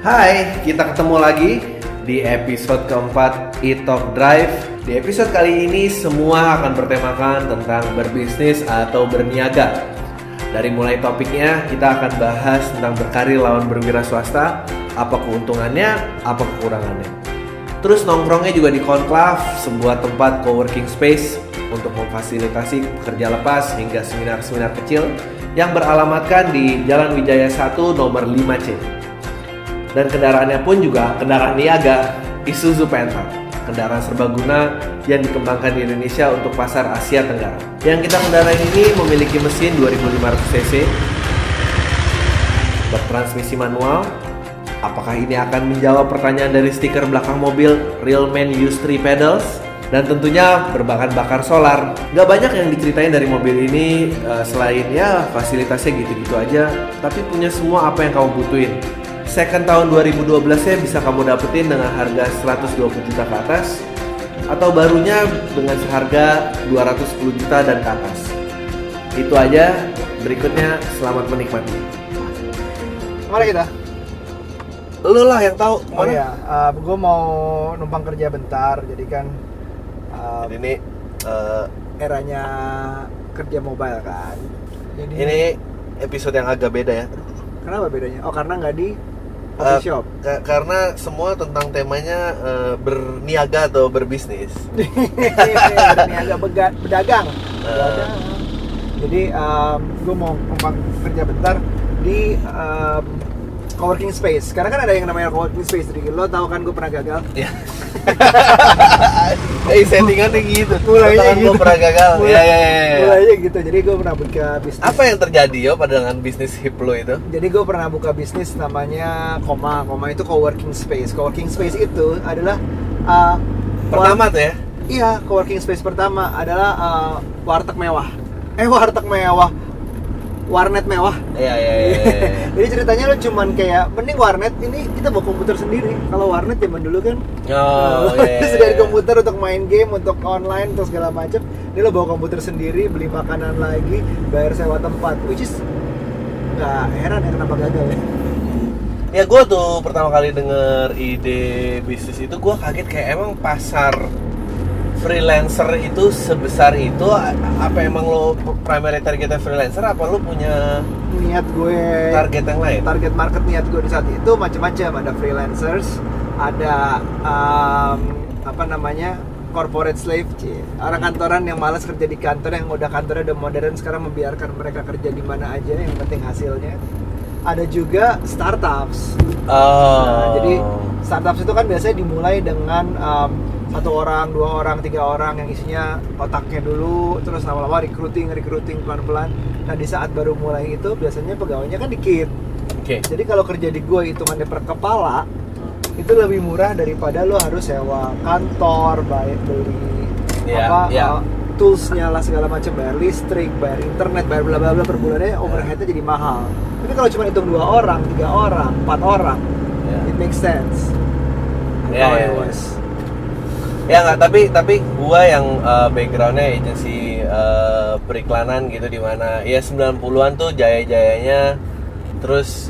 Hai, kita ketemu lagi di episode keempat E-Talk Drive. Di episode kali ini semua akan bertemakan tentang berbisnis atau berniaga. Dari mulai topiknya, kita akan bahas tentang berkarir lawan berwira swasta, apa keuntungannya, apa kekurangannya. Terus nongkrongnya juga di Conclave, sebuah tempat coworking space untuk memfasilitasi pekerja lepas hingga seminar-seminar kecil yang beralamatkan di Jalan Wijaya 1 nomor 5C. Dan kendaraannya pun juga kendaraan niaga, Isuzu Panther, kendaraan serbaguna yang dikembangkan di Indonesia untuk pasar Asia Tenggara. Yang kita kendarai ini memiliki mesin 2500 cc, bertransmisi manual. Apakah ini akan menjawab pertanyaan dari stiker belakang mobil Real Man Use 3 Pedals? Dan tentunya berbahan bakar solar. Gak banyak yang diceritain dari mobil ini selain ya fasilitasnya gitu-gitu aja, tapi punya semua apa yang kamu butuhin. Second tahun 2012 nya bisa kamu dapetin dengan harga 120 juta ke atas, atau barunya dengan seharga 210 juta dan ke atas. Itu aja, berikutnya selamat menikmati. Kemana kita? Lu lah yang tahu kemana? Oh iya, gue mau numpang kerja bentar, jadi kan ini eranya kerja mobile kan. Jadi ini episode yang agak beda ya. kenapa bedanya? Oh karena nggak di coffee shop. Karena semua tentang temanya berniaga atau berbisnis. Berniaga berdagang. Jadi gue mau numpang kerja bentar di coworking space. Sekarang kan ada yang namanya coworking space. Jadi lo tahu kan gue pernah gagal. Iya. Settingannya gitu. Mulainya gitu. Gue pernah gagal. Iya. Mulainya gitu. Jadi gue pernah buka bisnis. Apa yang terjadi yo pada dengan bisnis hip lo itu? Jadi gue pernah buka bisnis namanya Koma. Koma itu coworking space. Coworking space itu adalah Pertama tuh ya? Iya, coworking space pertama adalah warteg mewah. Warteg mewah. Warnet mewah. Iya. Jadi ceritanya lo cuman kayak mending warnet ini kita bawa komputer sendiri. Kalau warnet zaman dulu kan sediain komputer untuk main game, untuk online, untuk segala macam. Ini lo bawa komputer sendiri, beli makanan lagi, bayar sewa tempat. Which is nggak heran ya kenapa gagal ya. Ya gue tuh pertama kali denger ide bisnis itu gue kaget kayak emang pasar freelancer itu sebesar itu. Apa emang lo primary targetnya freelancer, apa lo punya niat gue target yang lain? Target market niat gue di saat itu macam-macam. Ada freelancers, ada corporate slave, orang kantoran yang malas kerja di kantor, yang udah kantornya udah modern sekarang membiarkan mereka kerja di mana aja yang penting hasilnya. Ada juga startups. Jadi startups itu kan biasanya dimulai dengan 1 orang, 2 orang, 3 orang yang isinya otaknya dulu, terus lama-lama recruiting pelan-pelan. Nah di saat baru mulai itu biasanya pegawainya kan dikit. Jadi kalau kerja di gue hitungannya per kepala itu lebih murah daripada lo harus sewa kantor, beli toolsnya lah segala macam, bayar listrik, bayar internet, bayar bla bla bla, per bulannya overheadnya jadi mahal. Tapi kalau cuma hitung 2 orang, 3 orang, 4 orang, it makes sense. Ya nggak, tapi gua yang backgroundnya agensi periklanan gitu, di mana ya 90-an tuh jaya-jayanya. Terus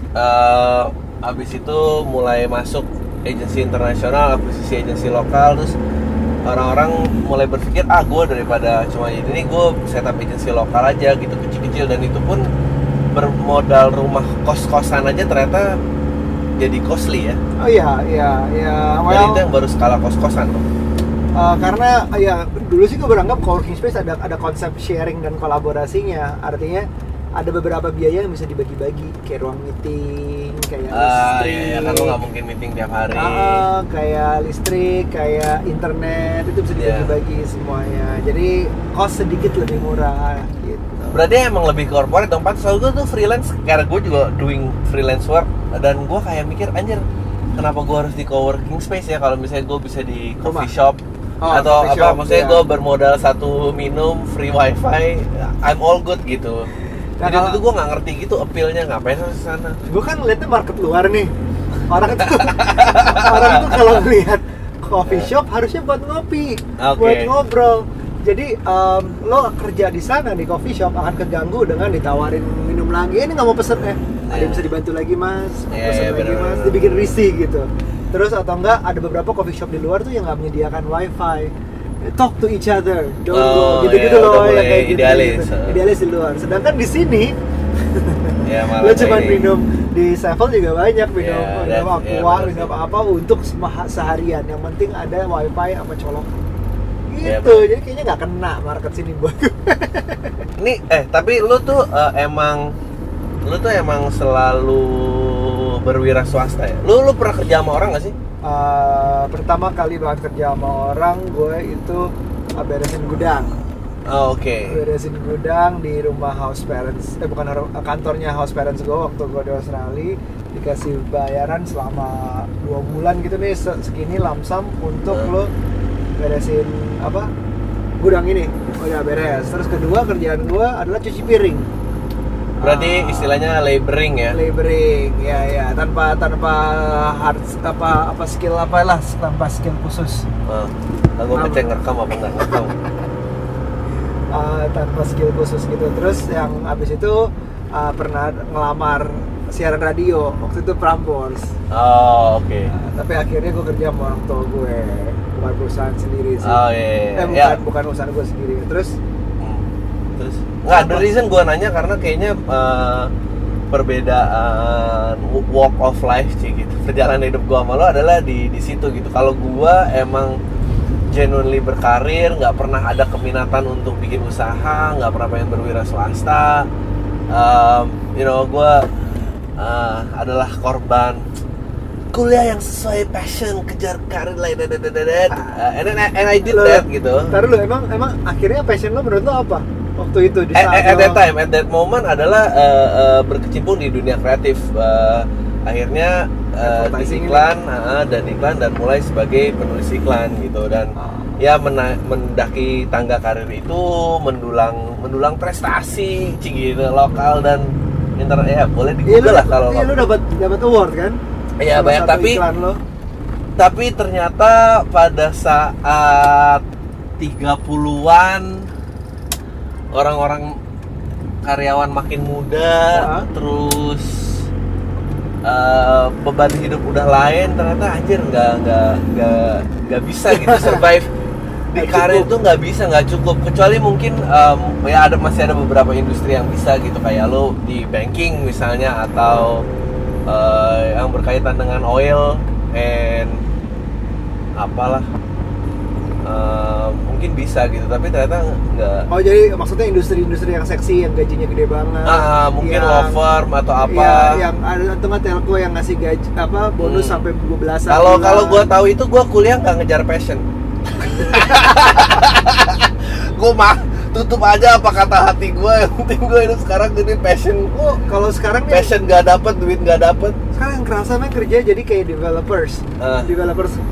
abis itu mulai masuk agensi internasional, akuisisi agensi lokal. Terus orang-orang mulai berpikir gue daripada cuma ini gue setup agensi lokal aja gitu, kecil-kecil. Dan itu pun bermodal rumah kos-kosan aja ternyata jadi costly ya. Dan itu yang baru skala kos-kosan tuh. Karena ya dulu sih gue beranggap coworking space ada konsep sharing dan kolaborasinya. Artinya ada beberapa biaya yang bisa dibagi-bagi, kayak ruang meeting, kayak listrik. Kan lo nggak mungkin meeting tiap hari. Kayak listrik, kayak internet, itu bisa dibagi-bagi semuanya. Jadi cost sedikit lebih murah gitu. Berarti emang lebih corporate dong. Soalnya gue tuh freelance, karena gue juga doing freelance work. Dan gue kayak mikir, anjir, kenapa gue harus di coworking space ya, kalau misalnya gue bisa di coffee shop. Atau coffee apa shop, maksudnya gue bermodal 1 minum, free wifi, I'm all good gitu. Jadi itu gue nggak ngerti gitu appeal-nya, ngapain harus sana. Gue kan ngeliatnya market luar nih. Orang itu kalau ngeliat coffee shop harusnya buat ngopi, buat ngobrol. Jadi lo kerja di sana di coffee shop akan keganggu dengan ditawarin minum lagi. Ini nggak mau pesen ada yang bisa dibantu lagi mas, pesan lagi bener, mas, bener. dibikin risih gitu. Terus atau enggak ada beberapa coffee shop di luar tuh yang nggak menyediakan wifi, talk to each other, gitu-gitu loh, udah yang mulai kayak gitu, idealis. idealis di luar. Sedangkan di sini Ya, malah lo cuma ini. minum di Sevel juga banyak minum Ya, minum ya, aqua, bener minum sih. apa untuk seharian. Yang penting ada wifi sama colok. Ya, Gitu, jadi kayaknya nggak kena market sini buat gue. Nih, tapi lu tuh emang selalu berwira swasta ya? Lu pernah kerja sama orang gak sih? Pertama kali banget kerja sama orang, gue itu beresin gudang. Oh, oke. Beresin gudang di rumah house parents, kantornya house parents gue waktu gue di Australia. Dikasih bayaran selama 2 bulan gitu nih, segini lamsam untuk lo beresin gudang ini. Udah beres. Terus kedua kerjaan gue adalah cuci piring. Berarti istilahnya laboring ya? Laboring, ya tanpa hard skill tanpa skill khusus. Gue ngecek ngerekam apa nggak ngerekam? Tanpa skill khusus gitu. Terus yang abis itu pernah ngelamar siaran radio, waktu itu Prambors. Oh, oke. Tapi akhirnya gue kerja sama orang tua gue, bukan perusahaan sendiri sih. Oh, iya. Bukan usaha gue sendiri. Terus nggak, the reason gue nanya karena kayaknya perbedaan walk of life sih gitu. Perjalanan hidup gue sama lo adalah di situ gitu. Kalau gue emang genuinely berkarir, nggak pernah ada keminatan untuk bikin usaha, nggak pernah pengen berwira swasta. Gue adalah korban kuliah yang sesuai passion, kejar karir like that. And I did that gitu. Ntar lu emang akhirnya passion lo menurut lo apa? Waktu itu di saat at that moment adalah berkecimpung di dunia kreatif. Akhirnya di iklan dan mulai sebagai penulis iklan gitu, dan ya mendaki tangga karir itu mendulang prestasi gitu, lokal dan internet, ya boleh di Google lah kalau lu dapat award kan? Iya banyak, tapi ternyata pada saat 30-an orang-orang karyawan makin muda, terus beban hidup udah lain, ternyata anjir nggak bisa gitu survive di karir itu, nggak cukup, kecuali mungkin ya masih ada beberapa industri yang bisa gitu, kayak lo di banking misalnya, atau yang berkaitan dengan oil and apalah, mungkin bisa gitu, tapi ternyata nggak. Oh, jadi maksudnya industri-industri yang seksi, yang gajinya gede banget. Mungkin law firm atau apa. Yang ada atau nggak telco yang ngasih gaji bonus sampai 12-an. Kalau gue tahu itu, gue kuliah nggak ngejar passion. Gue tutup aja apa kata hati gue, yang penting gue hidup sekarang jadi passion. Kalau sekarang passion nggak dapet, duit nggak dapet. Sekarang yang kerasa kerja jadi kayak developers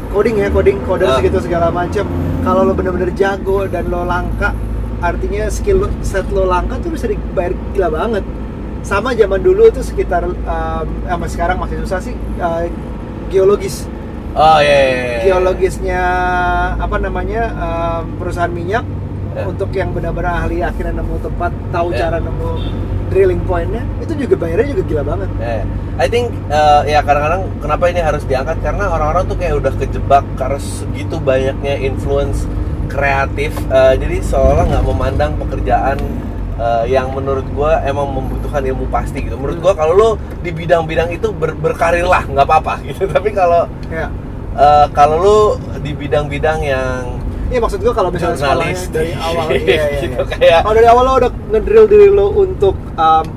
coding coder segitu segala macam. Kalau lo bener-bener jago dan lo langka, artinya skill set lo langka tuh bisa dibayar gila banget. Sama zaman dulu tuh sekitar sama sekarang masih susah sih, geologis. Oh iya. Geologisnya perusahaan minyak. Untuk yang benar-benar ahli, akhirnya nemu tempat, tahu cara nemu drilling point-nya, itu juga bayarnya juga gila banget. I think ya kadang-kadang kenapa ini harus diangkat, karena orang-orang tuh kayak udah kejebak karena segitu banyaknya influence kreatif, jadi seolah nggak memandang pekerjaan yang menurut gue emang membutuhkan ilmu pasti gitu. Menurut gue kalau lo di bidang-bidang itu berkarir lah, nggak apa-apa gitu. Tapi kalau kalau lo di bidang-bidang yang maksud gue kalau misalnya sekolahnya dari awal gitu, kayak kalau dari awal lo udah ngedrill diri lo untuk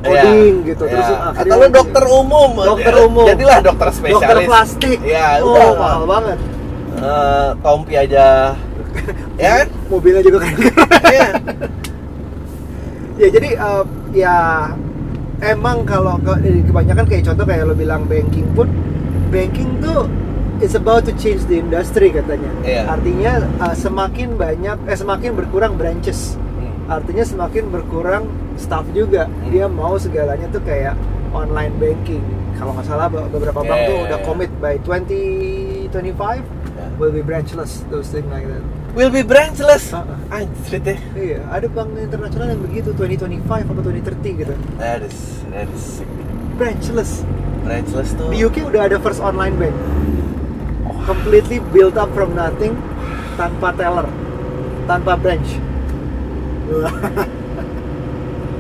coding gitu, terus atau lo dokter umum, jadilah dokter spesialis, dokter plastik, udah mahal banget. Tompi aja, ya kan? Mobilnya juga kan. Ya jadi emang kalau kebanyakan kayak contoh kayak lo bilang banking tuh it's about to change the industry katanya. Artinya semakin berkurang branches. Artinya semakin berkurang staff juga. Dia mau segalanya tuh kayak online banking. Kalau nggak salah beberapa bank tuh udah commit by 2025 will be branchless, those things like that. Will be branchless? Anjir deh. Iya, ada bank internasional yang begitu 2025 atau 2030 gitu. That is sick. branchless. Branchless tuh. Di UK udah ada first online bank. Completely built up from nothing, tanpa teller, tanpa branch.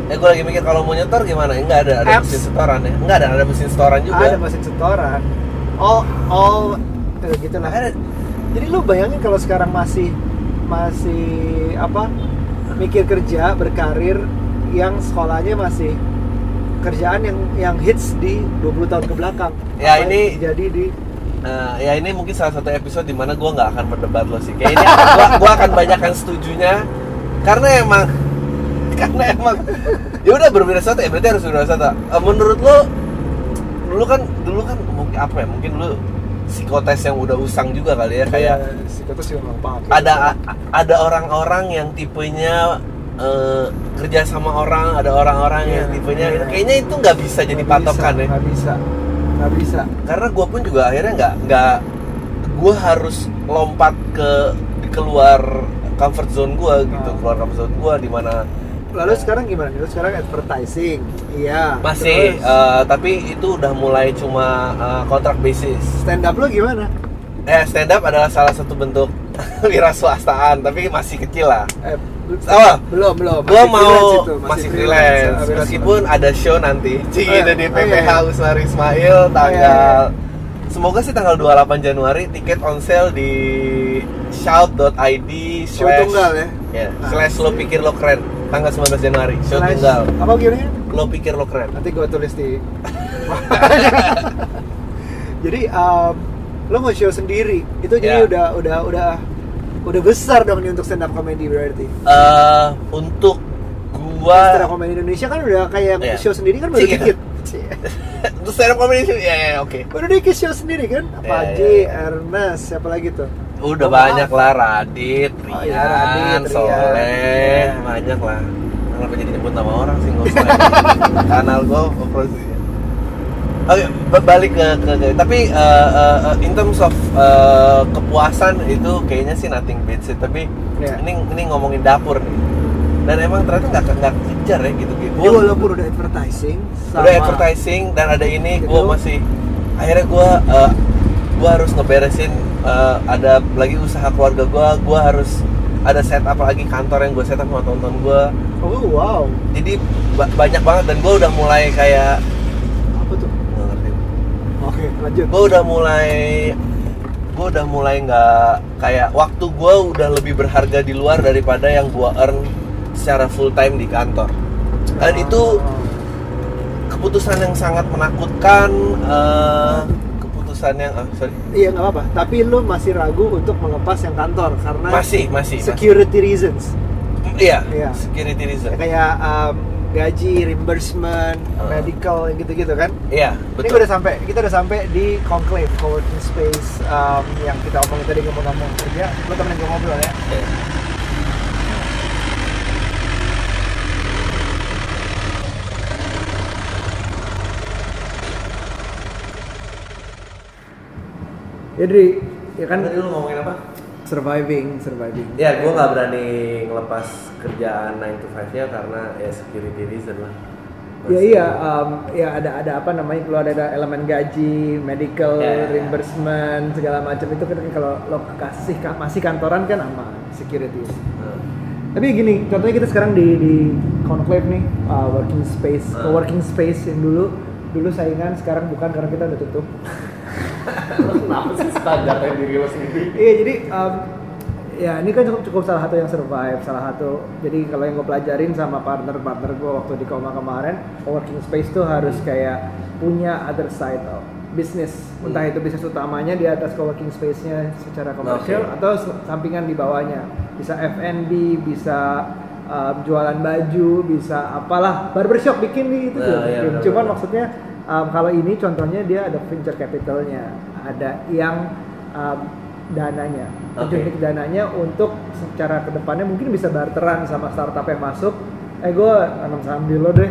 Gue lagi mikir kalau mau nyetor gimana? Enggak ada mesin setoran ya? Enggak ada mesin setoran juga. Ada mesin setoran. All gitu lah. Jadi lu bayangin kalau sekarang masih apa? Mikir kerja, berkarir, yang sekolahnya masih kerjaan yang hits di 20 tahun ke belakang. Ya ini jadi di ya ini mungkin salah satu episode di mana gue nggak akan berdebat lo sih. Kayaknya gue akan banyak yang setujunya karena emang ya udah berbeda satu ya, berarti harus berbeda satu. Menurut lo dulu kan mungkin apa ya, mungkin lo psikotes yang udah usang juga kali ya, kayak psikotes yang pakai. Ada orang-orang yang tipenya kerja sama orang, ada orang-orang yang tipenya kayaknya itu nggak bisa jadi patokan ya. Nggak bisa. Karena gue pun juga akhirnya nggak gue harus lompat keluar comfort zone gue gitu, keluar comfort zone gue di mana. Lalu sekarang gimana? Lalu sekarang advertising, iya. Masih, tapi itu udah mulai cuma kontrak basis. Stand up lo gimana? Stand up adalah salah satu bentuk wira swastaan, tapi masih kecil lah. Belum. Gua mau masih freelance. Meskipun ada show nanti, gitu di PPH Usmar Ismail tanggal. Semoga sih tanggal 28 Januari, tiket on sale di shout.id show tunggal ya? Slash lo pikir lo keren. Tanggal 19 Januari, show tunggal. Apa gimana? Lo pikir lo keren. Nanti gue tulis di. Jadi lo mau show sendiri, itu jadi udah besar dong nih untuk stand up comedy berarti. Untuk gua stand up comedy Indonesia kan udah kayak show sendiri kan baru dikit. Untuk stand up comedy oke. Baru dikit show sendiri kan? Haji, Ernest, siapa lagi tuh? Udah banyak lah, Radit, Rian, Soleh, banyak lah. Kenapa jadi nyebut nama orang sih, nggak usah. Kanal gue operasi. Oke, balik ke tapi in terms of kepuasan itu kayaknya sih nothing beats it. Tapi ini ngomongin dapur nih. Dan emang ternyata nggak kejar ya gitu-gitu. Jadi walaupun udah advertising dan ada ini, gue masih akhirnya gue harus ngeberesin ada lagi usaha keluarga gue harus ada setup lagi kantor yang gue setup sama teman-teman gue. Oh wow. Jadi banyak banget dan gue udah mulai kayak apa tuh? Nggak ngerti. Oke, lanjut. Gue udah mulai nggak kayak waktu gue udah lebih berharga di luar daripada yang gue earn secara full time di kantor. Dan itu keputusan yang sangat menakutkan. Iya nggak apa-apa. Tapi lu masih ragu untuk melepas yang kantor karena masih security reasons. Iya. Security reasons. Kayak gaji, reimbursement, medical, gitu-gitu kan? Iya. Betul. Ini kita udah sampai di Conclave coworking space yang kita omongin tadi, ngomong kerja. Lu temenin gue ngobrol ya. Dri, ya kan? Tadi lu ngomongin apa? Surviving. Ya, gue nggak berani ngelepas kerjaan 9 to 5-nya karena ya security reason lah. Ya ada apa namanya, kalau ada elemen gaji, medical, reimbursement, segala macam itu kan kalau lo masih kantoran kan aman, security. Tapi gini, contohnya kita sekarang di Conclave nih, working space yang dulu saingan, sekarang bukan karena kita udah tutup. Kenapa sih standarnya diri lo sendiri? Iya, jadi ya ini kan cukup salah satu yang survive, jadi kalau yang gue pelajarin sama partner gue waktu di Koma kemarin, working space tuh harus kayak punya other side of business, entah itu bisnis utamanya di atas co-working space-nya secara komersial atau sampingan di bawahnya, bisa F&B, bisa jualan baju, bisa apalah, barbershop bikin gitu. Cuman maksudnya kalau ini contohnya dia ada venture capitalnya, ada yang dananya, penculik dananya untuk secara kedepannya mungkin bisa barteran sama startup yang masuk. Gue tanam saham di lo deh,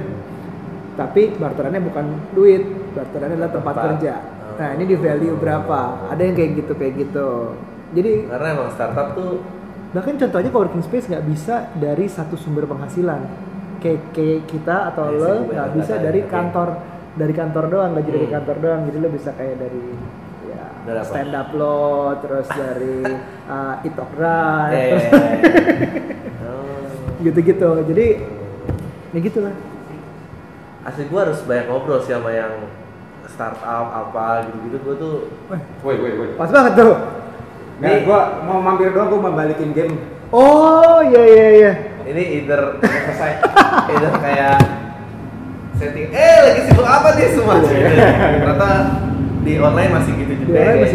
tapi barterannya bukan duit, barterannya adalah tempat kerja. Nah ini di value berapa? Ada yang kayak gitu. Jadi karena emang startup tuh bahkan contohnya coworking space nggak bisa dari satu sumber penghasilan kayak kita atau lo nggak bisa dari kantor dari kantor doang, gaji dari kantor doang, jadi lo bisa kayak dari stand up lo, terus dari iTalk Drive, terus gitu-gitu. Jadi ya gitulah. Asli gue harus banyak ngobrol sih sama yang startup apa gitu-gitu. Gue tuh Woi. Pas banget tuh. Nih gue mau mampir doang, gue mau balikin game. Oh iya. ini either selesai either kayak setting lagi sibuk apa nih semua ternyata di online masih gitu juga.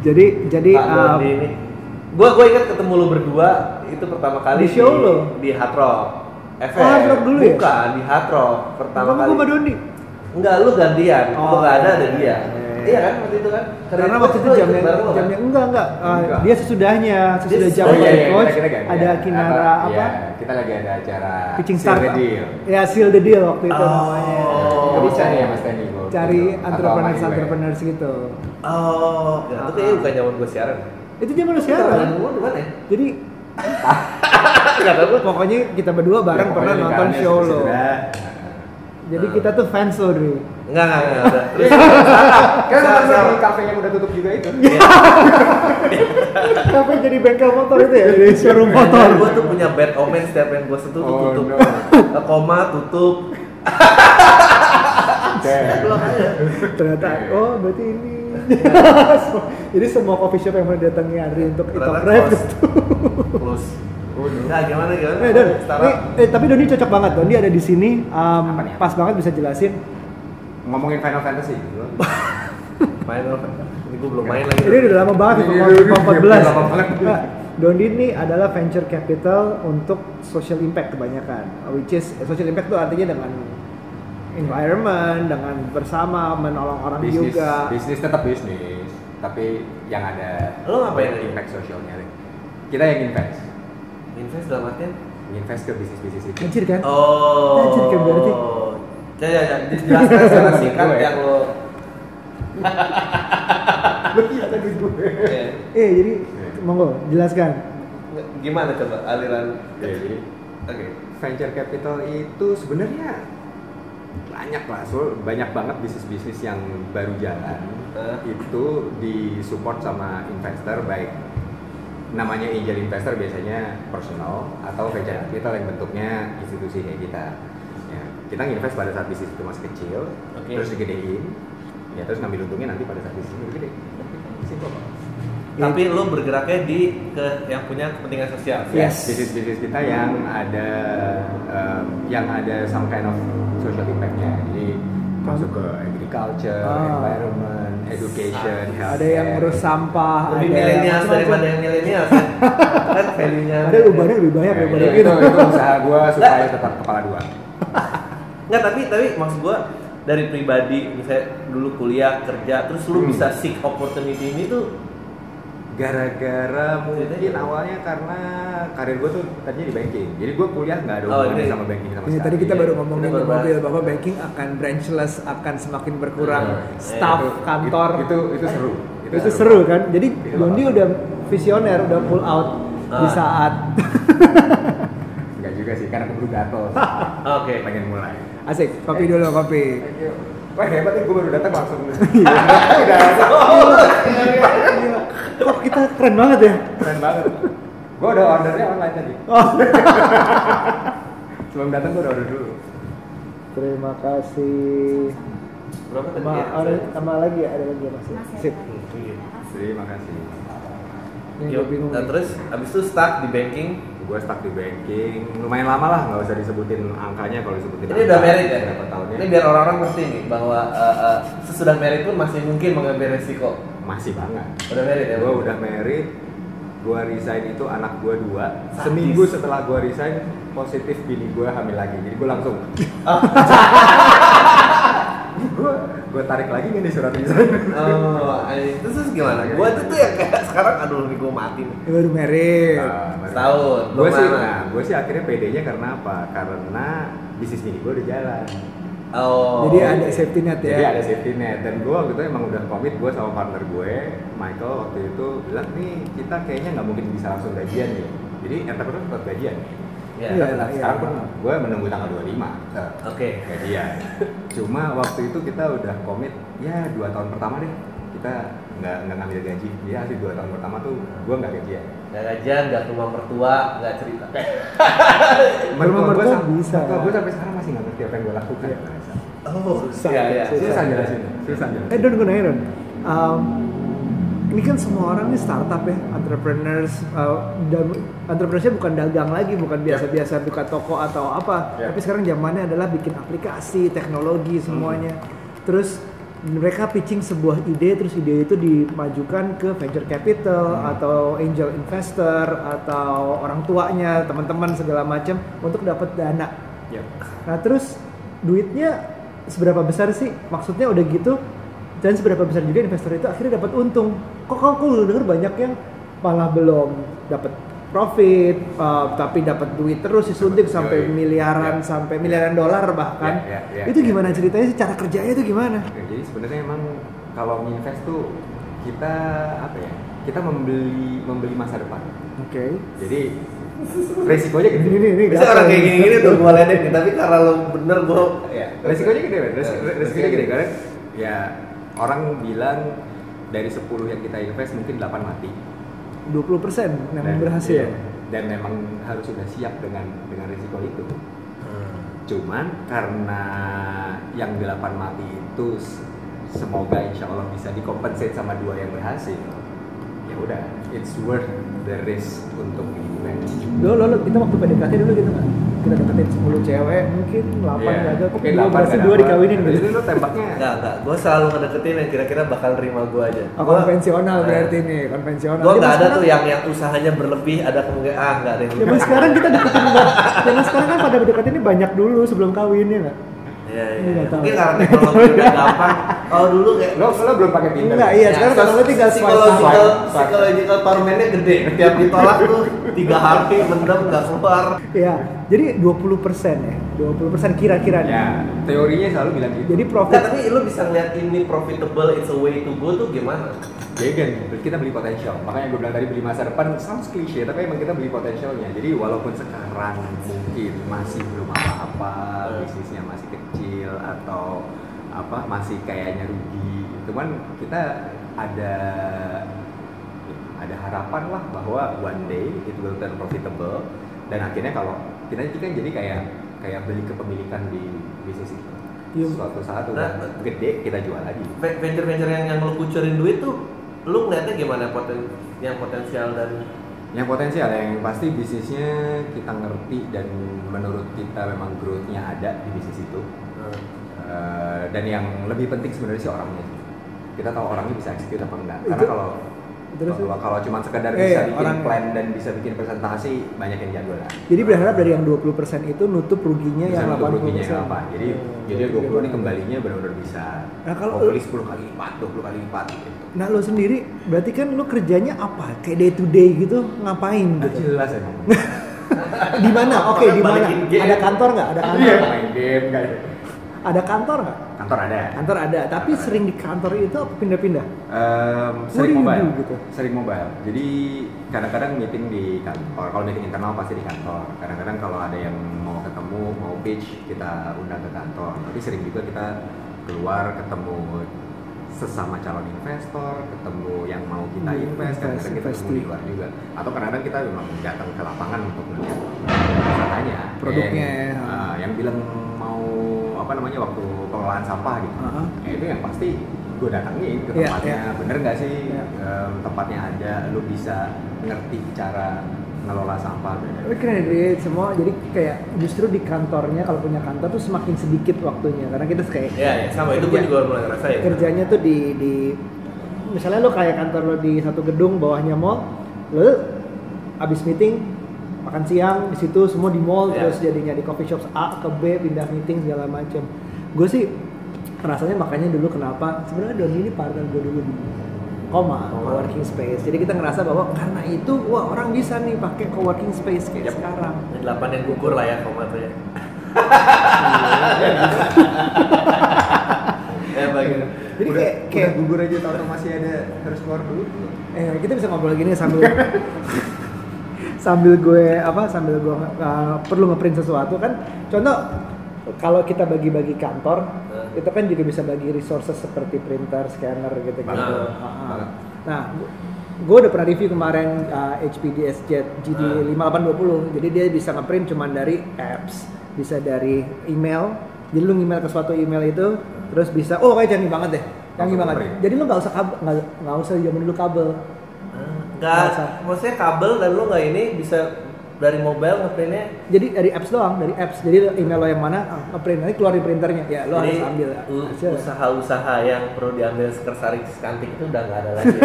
Jadi gue ingat ketemu lu berdua itu pertama kali di show lo di Hard Rock FM. Hard Rock dulu ya? Bukan, di Hard Rock pertama kali. Gue sama Doni. Enggak, lu gantian. Lu enggak ada dia. Iya kan waktu itu kan? Karena waktu itu jamnya enggak. Dia sesudah jam coach ada Kinara apa? Iya, kita lagi ada acara Pitching Start. Ya, Seal the Deal waktu itu namanya. Jadi cari ya Mas Tani. Cari entrepreneurs gitu. Oh, itu kayaknya bukan zaman gue siaran. Itu zaman lu siaran. Gue di mana ya? Jadi Enggak tahu. Pokoknya kita berdua bareng pernah nonton show lo. Jadi kita tuh fans lo, Dri. Enggak. Terus kan di kafe yang udah tutup juga itu. Kafe jadi bengkel motor itu ya, jadi showroom motor. Gue tuh punya bad omen setiap yang gue sentuh tuh tutup. Koma tutup. Ternyata berarti ini. Jadi semua coffee shop yang pernah datangi Andri untuk iTalk Drive itu close. Enggak, gimana? Tapi Doni cocok banget. Doni ada di sini, pas banget bisa jelasin. Ngomongin Final Fantasy. Final Fantasy. Ini gue belum main lagi. Ini udah lama banget, 14. Doni ini adalah venture capital untuk social impact kebanyakan. Which is social impact itu artinya dengan environment, dengan bersama menolong orang juga. Bisnis tetap bisnis, tapi yang ada lo ngapain impact sosialnya? Kita yang invest dalam artian invest ke bisnis itu. Anjir kan? Anjir kan berarti. Ya, jelaskan secara singkat yang lo. Jadi monggo jelaskan. Gimana coba aliran? Jadi, venture capital itu sebenarnya banyak banget bisnis-bisnis yang baru jalan itu disupport sama investor, baik namanya angel investor biasanya personal atau venture capital yang bentuknya institusi kayak kita. Ya, kita nginvest pada saat bisnis itu masih kecil, terus digedein, ya terus ngambil untungnya nanti pada saat bisnis itu gede. Simpel. Tapi lo bergeraknya ke yang punya kepentingan sosial. Yes, bisnis kita yang ada some kind of social impact-nya. Jadi masuk ke agriculture, environment, education, health. Ada yang ngurus sampah, lebih milenial daripada yang milenial kan value-nya. Ada bebannya lebih banyak daripada itu usaha gue supaya tetap kepala dua. Nggak, tapi maksud gue dari pribadi, misalnya dulu kuliah, kerja, terus lu bisa seek opportunity ini tuh gara-gara mungkin awalnya karena karir gue tuh tadinya di banking, jadi gue kuliah nggak ada hubungannya sama banking sama sekali. Tadi kita baru ngomongin di mobil bahwa banking akan branchless, akan semakin berkurang staff kantor. Itu seru. Itu seru kan? Jadi Dondi udah visioner, udah pull out di saat. Enggak juga sih, karena keburu gatel. Oke. Pengen mulai. Asik, kopi dulu kopi. Thank you. Wah hebat nih, gue baru datang langsung. Kok kita keren banget ya? Keren banget. Gue udah ordernya online tadi. Sebelum datang gue udah order dulu. Terima kasih. Berapa tadi? Sama lagi ada lagi masih. Sip. Terima kasih. Nah, terus abis itu stuck di banking. Gue stuck di banking lumayan lama lah, nggak usah disebutin angkanya. Kalau disebutin ini udah merit ya? Berapa tahunnya? Ini biar orang-orang ngerti nih bahwa sesudah merit pun masih mungkin mengambil resiko. Masih banget. Udah merit ya? Gue udah merit. Gue resign itu anak gue 2. Seminggu setelah gue resign positif bini gue hamil lagi. Jadi gue langsung gue tarik lagi nih surat resign. Terus gimana? Gue tuh yang kayak sekarang aduh nih gue mati nih. Baru merit. Setahun. Gue sih akhirnya pedenya karena apa? Karena bisnis bini gue udah jalan. Jadi ada safety net ya? Jadi ada safety net, dan gue waktu itu emang udah komit. Gue sama partner gue, Michael, waktu itu bilang nih kita kayaknya nggak mungkin bisa langsung gajian nih. Jadi entrepreneur tetap gajian. Iya. Sekarang pun gue menunggu tanggal 25. Oke. Gajian. Cuma waktu itu kita udah komit ya 2 tahun pertama deh kita nggak ngambil gaji. Dia sih 2 tahun pertama tuh gue nggak gajian. Nggak gajian, nggak ke rumah mertua, nggak cerita. Rumah mertua bisa. Gue sampai sekarang masih nggak ngerti apa yang gue lakukan. Oh, Susah. iya. Susah jelasin. Don, gue nanya Don. Ini kan semua orang nih startup ya, entrepreneurs. Entrepreneurship bukan dagang lagi, bukan biasa-biasa buka toko atau apa. Tapi sekarang zamannya adalah bikin aplikasi, teknologi semuanya. Terus mereka pitching sebuah ide, terus ide itu dimajukan ke venture capital atau angel investor atau orang tuanya, teman-teman segala macam untuk dapat dana. Nah terus duitnya seberapa besar sih? Maksudnya udah gitu. Dan seberapa besar juga investor itu akhirnya dapat untung. Kok lu denger banyak yang malah belum dapat profit, tapi dapat duit terus disuntik sampai miliaran, sampai miliaran dolar bahkan. Itu gimana ceritanya sih, cara kerjanya itu gimana? Jadi sebenarnya emang kalau invest tuh kita apa ya? Kita membeli masa depan. Oke. Jadi resikonya gede. Ini bisa orang kayak gini-gini tuh gue ledek, tapi karena lo bener gue. Resikonya gede, resikonya gede karena ya orang bilang dari 10 yang kita invest mungkin 8 mati. 20% memang berhasil. Dan memang harus sudah siap dengan risiko itu. Cuman karena yang 8 mati itu semoga insya Allah bisa dikompensate sama 2 yang berhasil. Ya udah, it's worth the risk untuk invest. Lo kita waktu PDKT dulu gitu kan? Kita deketin 10 cewek, mungkin 8 gagal, mungkin 2 berhasil, 2 dikawinin gitu. Jadi lo tembaknya? Enggak, gue selalu ngedeketin yang kira-kira bakal nerima gue aja. Konvensional berarti nih, konvensional. Gue nggak ada tuh yang usahanya berlebih, ada kemungkinan nggak ada yang. Zaman sekarang kita deketin zaman sekarang kan pada deketin ini banyak dulu sebelum kawin ya nggak? Iya. Mungkin karena teknologi udah gampang. Kalau dulu kayak lo belum pakai Tinder. Enggak, iya sekarang teknologi tinggal psychological tormentnya gede. Tiap ditolak tuh 3 hari mendem nggak keluar. Iya, jadi 20% ya, 20% kira-kira. Ya, teorinya selalu bilang gitu. Jadi profit. Nah, tapi lo bisa ngeliat ini profitable, it's a way to go tuh gimana? Jadi kan kita beli potensial. Makanya gue bilang tadi beli masa depan sounds klise, tapi emang kita beli potensialnya. Jadi walaupun sekarang mungkin masih belum apa-apa, bisnisnya masih kecil atau apa masih kayaknya rugi, cuman kita ada harapan lah bahwa one day it will turn profitable dan akhirnya kalau kita kan jadi kayak beli kepemilikan di bisnis itu. Suatu saat udah gede kita jual lagi. Venture yang lo kucurin duit tuh lu ngeliatnya gimana yang potensial dan yang potensial yang pasti bisnisnya kita ngerti dan menurut kita memang growth-nya ada di bisnis itu. Dan yang lebih penting sebenarnya sih orangnya. Kita tahu orangnya bisa execute apa enggak. Karena kalau cuma sekedar bisa bikin plan dan bisa bikin presentasi banyak yang jago lah. Jadi berharap dari yang 20% itu nutup ruginya bisa yang 80%. Ruginya yang apa? Jadi 20 ini kembalinya benar-benar bisa. Nah, kalau beli 10 kali lipat, 20 kali lipat gitu. Nah, lo sendiri berarti kan lo kerjanya apa? Kayak day to day gitu ngapain gitu? Jelas emang. Di mana? Oke, di mana? Ada kantor nggak? Ada kantor. Iya, main game kayak. Ada kantor nggak? Kantor ada. Tapi sering di kantor itu apa pindah-pindah? Sering mobile. Gitu? Sering mobile. Jadi kadang-kadang meeting di kantor. Kalau meeting internal pasti di kantor. Kadang-kadang kalau ada yang mau ketemu, mau pitch, kita undang ke kantor. Tapi sering juga kita keluar ketemu sesama calon investor, ketemu yang mau kita invest, kadang-kadang kita ketemu di luar juga. Atau kadang-kadang kita memang datang ke lapangan untuk melihat usahanya, produknya. Yang bilang mau waktu pengelolaan sampah gitu. Itu yang pasti gue datangin ke tempatnya. Bener nggak sih tempatnya ada, lu bisa ngerti cara ngelola sampah. Keren deh semua. Jadi kayak justru di kantornya kalau punya kantor tuh semakin sedikit waktunya karena kita kayak sama itu gue juga mulai ngerasain. Kerjanya tuh di misalnya lo kayak kantor lo di satu gedung bawahnya mall, lo abis meeting makan siang di situ semua di mall terus jadinya di coffee shop A ke B pindah meeting segala macam. Gue sih rasanya makanya dulu kenapa sebenarnya Doni ini partner gue dulu di coworking space. Jadi kita ngerasa bahwa karena itu orang bisa nih pakai coworking space kayak sekarang. 8 yang gugur lah ya Koma tuh ya. Bagus. Jadi kayak gugur aja atau masih ada harus keluar dulu. Kita bisa ngobrol gini sambil sambil gue perlu ngeprint sesuatu kan. Contoh kalau kita bagi-bagi kantor itu kan juga bisa bagi resources seperti printer, scanner gitu. Nah, gue udah pernah review kemarin HP DSjet GD5820. Jadi dia bisa ngeprint cuman dari apps, bisa dari email. Jadi lu email ke suatu email itu, terus bisa, kayak canggih banget deh, canggih banget. Jadi lu nggak usah zaman dulu kabel. Maksudnya kabel dan lu nggak ini bisa dari mobile ngeprintnya. Jadi dari apps doang, dari apps. Jadi email lo yang mana ngeprint, nanti keluar di printernya. Ya lo harus ambil. Usaha-usaha yang perlu diambil sekretaris kantik itu udah nggak ada lagi.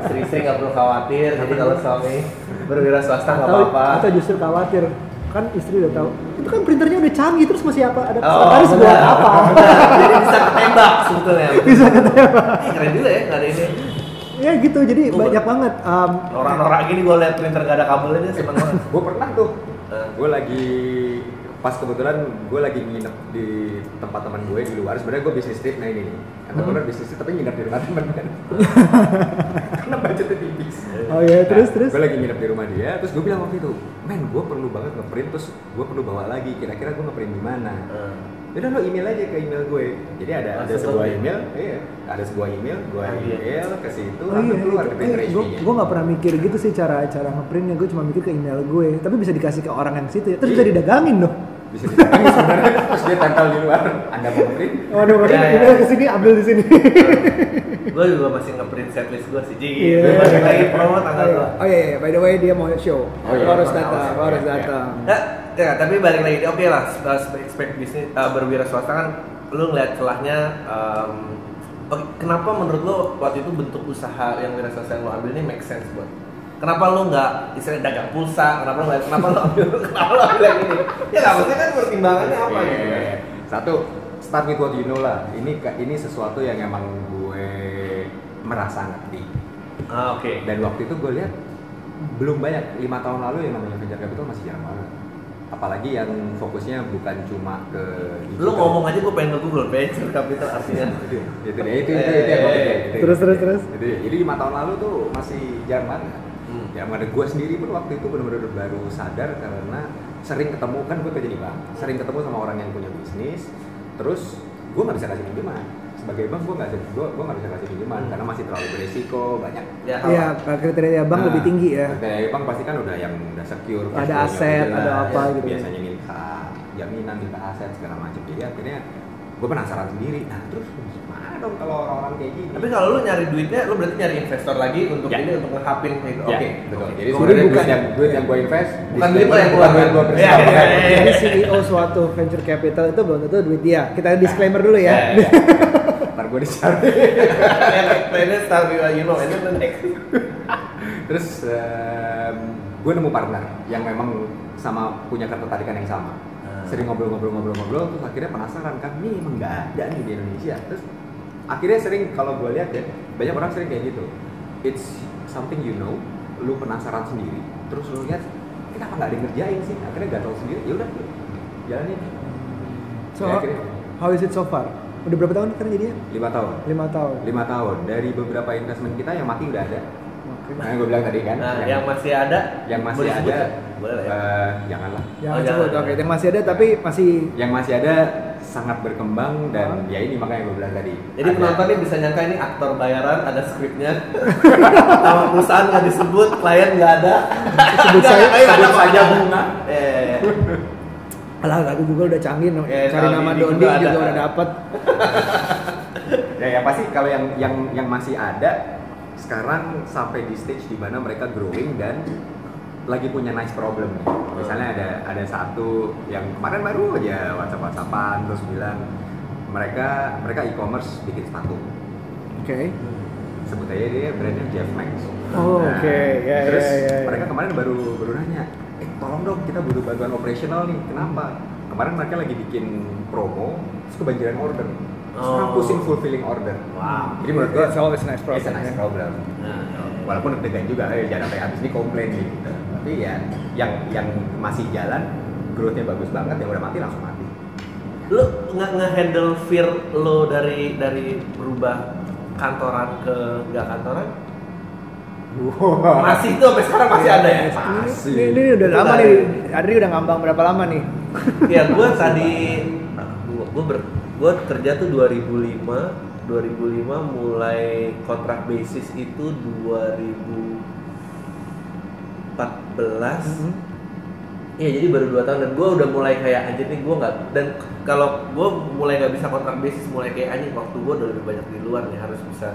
Istri-istri nggak perlu khawatir. Jadi kalau suami berwira swasta nggak apa-apa. Atau justru khawatir. Kan istri udah tahu. Itu kan printernya udah canggih, terus masih apa? Ada sekretaris buat apa? Jadi bisa ketembak sebetulnya. Bisa ketembak. Keren juga ya, nggak ada ini. Ya gitu, jadi banyak banget. Norak-norak gini gue liat printer gak ada kabelnya dia seneng banget. Gue pernah tuh, gue lagi pas kebetulan gue lagi nginep di tempat teman gue di luar. Sebenarnya gue bisnis trip, nah ini nih, entrepreneur bisnis trip tapi nginep di rumah teman kan. Karena budgetnya tipis. Oh iya, terus. Gue lagi nginep di rumah dia, terus gue bilang waktu itu, men gue perlu banget ngeprint, terus gue perlu bawa lagi. Kira-kira gue ngeprint di mana? Yaudah lo email aja ke email gue. Jadi ada sebuah email, ada sebuah email, gue email ke situ, langsung keluar ke printer HP-nya. Gue nggak pernah mikir gitu sih cara ngeprintnya. Gue cuma mikir ke email gue. Tapi bisa dikasih ke orang yang situ ya. Terus bisa didagangin loh. Bisa didagangin sebenarnya. Terus dia tempel di luar. Anda mau ngeprint? Waduh, email ke sini, ambil di sini. Gue juga masih ngeprint setlist gue sih. Jadi lagi promo tanggal tuh. Oh iya, by the way dia mau show. Harus datang. Ya, tapi balik lagi, oke lah, spek bisnis berwira swasta kan, lu ngeliat celahnya. Kenapa menurut lu waktu itu bentuk usaha yang wira swasta yang lu ambil ini make sense buat? Kenapa lu nggak istilahnya dagang pulsa? Kenapa lu ambil yang ini? Ya nggak, maksudnya kan pertimbangannya apa gitu? Satu, start with what you know lah. Ini sesuatu yang emang gue merasa ngerti. Oke. Dan waktu itu gue lihat belum banyak. 5 tahun lalu yang namanya venture capital masih jarang banget. Apalagi yang fokusnya bukan cuma ke digital. Lu ngomong aja gue pengen nge-google venture capital artinya. itu yang Terus. Jadi 5 tahun lalu tuh masih jarang banget. Ya mana gue sendiri pun waktu itu benar-benar baru sadar karena sering ketemu, kan gue kerja di bank, sering ketemu sama orang yang punya bisnis, terus gue nggak bisa kasih pinjaman. Sebagai bank gue nggak bisa kasih pinjaman karena masih terlalu beresiko, banyak. Iya, kriteria bank lebih tinggi ya. Kriteria bank pasti kan udah yang udah secure, ada aset, ada apa gitu. Biasanya minta jaminan, minta aset segala macam. Jadi akhirnya gue penasaran sendiri. Nah terus gimana dong kalau orang-orang kayak gini? Tapi kalau lu nyari duitnya, lu berarti nyari investor lagi untuk ini, untuk ngehapin itu. Oke, betul. Jadi sebenarnya duit yang gue invest bukan duit lo yang keluar. Jadi CEO suatu venture capital itu belum tentu duit dia. Kita disclaimer dulu ya. Ntar gue dicari. Plannya start with you know, and then next. Terus gue nemu partner yang memang sama punya ketertarikan yang sama. Sering ngobrol, terus akhirnya penasaran kan, ini emang nggak ada nih di Indonesia. Terus akhirnya sering, kalau gue lihat ya, banyak orang sering kayak gitu. It's something you know, lu penasaran sendiri, terus lu lihat kenapa nggak ada yang ngerjain sih? Akhirnya gatel sendiri, ya udah jalanin. So ya, how is it so far? Udah berapa tahun sekarang jadinya? 5 tahun. 5 tahun. Dari beberapa investment kita yang mati udah ada. Nah, gue bilang tadi kan. Nah, yang masih ada, boleh lah ya. Janganlah. Jangan. Oke, yang masih ada tapi yang masih ada sangat berkembang dan ya ini makanya gue bilang tadi. Jadi penonton ini bisa nyangka ini aktor bayaran, ada skripnya. Nama perusahaan nggak disebut, klien nggak ada. sebut saja bunga. Alah, aku juga udah canggih, cari nama Doni juga udah dapet. Ya pasti kalau yang masih ada sekarang sampai di stage di mana mereka growing dan lagi punya nice problem nih. Misalnya ada satu yang kemarin baru aja WhatsApp-WhatsAppan terus bilang mereka e-commerce bikin sepatu. Oke. Sebut aja dia brandnya Jeff Max. Oke. Terus mereka kemarin baru nanya, tolong dong kita butuh bantuan operasional nih. Kenapa? Kemarin mereka lagi bikin promo, terus kebanjiran order. Sekarang pusing fulfilling order. Wow. Jadi menurut gue it's always a nice problem. It's a nice problem. Walaupun deg-degan juga, jangan sampai habis ini komplain gitu. Tapi ya yang masih jalan, growth-nya bagus banget, yang udah mati langsung mati. Lu nge-handle fear lo dari berubah kantoran ke nggak kantoran? Masih tuh sampai sekarang masih ada ya? Masih. Ini udah Itu lama tadi. nih. Adri udah ngambang berapa lama nih? Ya gue tadi gue kerja tuh 2005 mulai kontrak basis itu 2014. Iya, jadi baru 2 tahun dan gue udah mulai kayak anjir nih gue nggak, dan kalau gue mulai nggak bisa kontrak basis, mulai kayak anjing waktu gue udah lebih banyak di luar nih, harus bisa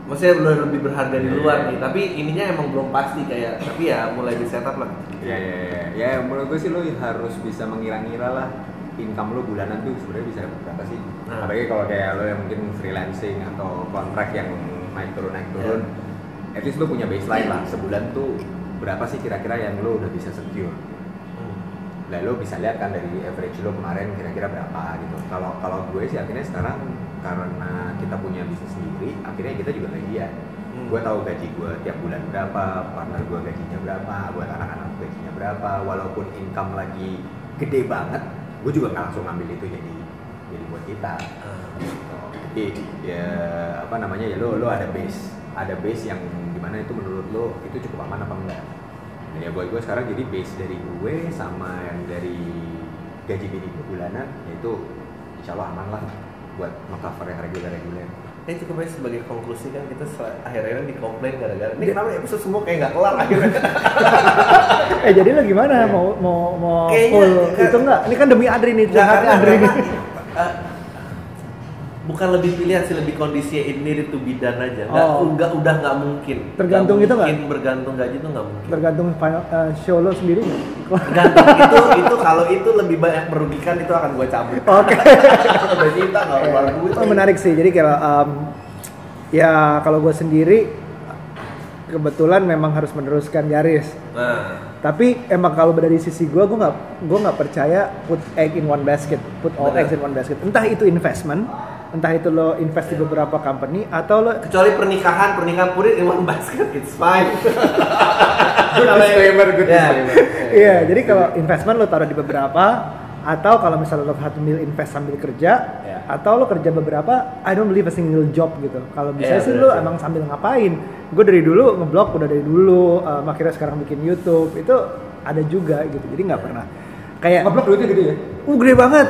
maksudnya udah lebih berharga di luar nih, tapi ininya emang belum pasti kayak, tapi ya mulai di setup lah. Ya menurut gue sih lo harus bisa mengira-ngira lah income lo bulanan tuh sebenarnya bisa dapat berapa sih. Apalagi kalau kayak lo yang mungkin freelancing atau kontrak yang naik turun at least lo punya baseline lah, sebulan tuh berapa sih kira-kira yang lo udah bisa secure. Lah lo bisa lihat kan dari average lo kemarin kira-kira berapa gitu. Kalau gue sih akhirnya sekarang karena kita punya bisnis sendiri, akhirnya kita juga gajian. Gue tahu gaji gue tiap bulan berapa, partner gue gajinya berapa, buat anak-anak gajinya berapa. Walaupun income lagi gede banget, gue juga nggak langsung ngambil itu jadi buat kita. Jadi ya apa namanya ya lo ada base yang dimana itu menurut lo itu cukup aman apa enggak. Dan ya buat gue sekarang jadi base dari gue sama yang dari gaji bini gue bulanan, yaitu insya Allah aman lah buat meng-cover yang reguler. Ini cukup aja sebagai konklusi kan, kita akhirnya dikomplain gara-gara ini kenapa episode semua kayak nggak kelar akhirnya. Jadi lo gimana? Mau full itu enggak? Ini kan demi Adri nih, curhatnya Adri nih. Bukan lebih pilihan sih, lebih kondisinya it needed to be done aja. Udah nggak mungkin. Tergantung itu nggak? Bergantung gaji itu nggak mungkin. Tergantung final, show lo sendiri nggak? Tergantung itu kalau itu lebih banyak merugikan itu akan gue cabut. Oke. Udah cinta nggak keluar duit. Menarik sih. Jadi kalau ya kalau gue sendiri kebetulan memang harus meneruskan Yaris. Tapi emang kalau dari sisi gue nggak percaya put egg in one basket, put all eggs in one basket. Entah itu investment, entah itu lo invest di beberapa company atau lo, kecuali pernikahan put it in one basket, it's fine. Good disclaimer. Iya, jadi kalau investment lo taruh di beberapa, atau kalau misalnya lo sambil invest sambil kerja, atau lo kerja beberapa, I don't believe a single job gitu. Kalau bisa sih lo emang sambil ngapain. Gue dari dulu ngeblog, udah dari dulu, akhirnya sekarang bikin YouTube, itu ada juga gitu. Jadi nggak pernah kayak ngeblog duitnya gede ya? Gede banget.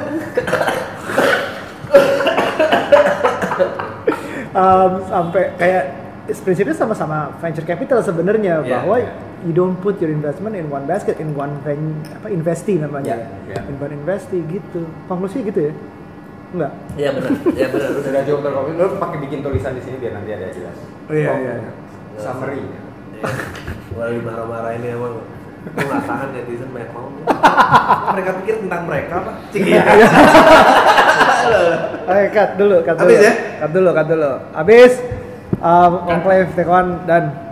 Sampai kayak prinsipnya sama-sama venture capital sebenarnya, bahwa you don't put your investment in one basket, in one investee namanya. In one investee gitu. Konklusinya gitu ya? Enggak? Iya benar. Udah jauh terkopi. Lo pakai bikin tulisan di sini biar nanti ada jelas. Iya. Summary. Gue lagi marah-marah ini emang. Gue nggak tahan netizen banyak mau. Mereka pikir tentang mereka apa? Oke, cut dulu. Habis ya? Cut dulu. Habis. Conclave, take one, dan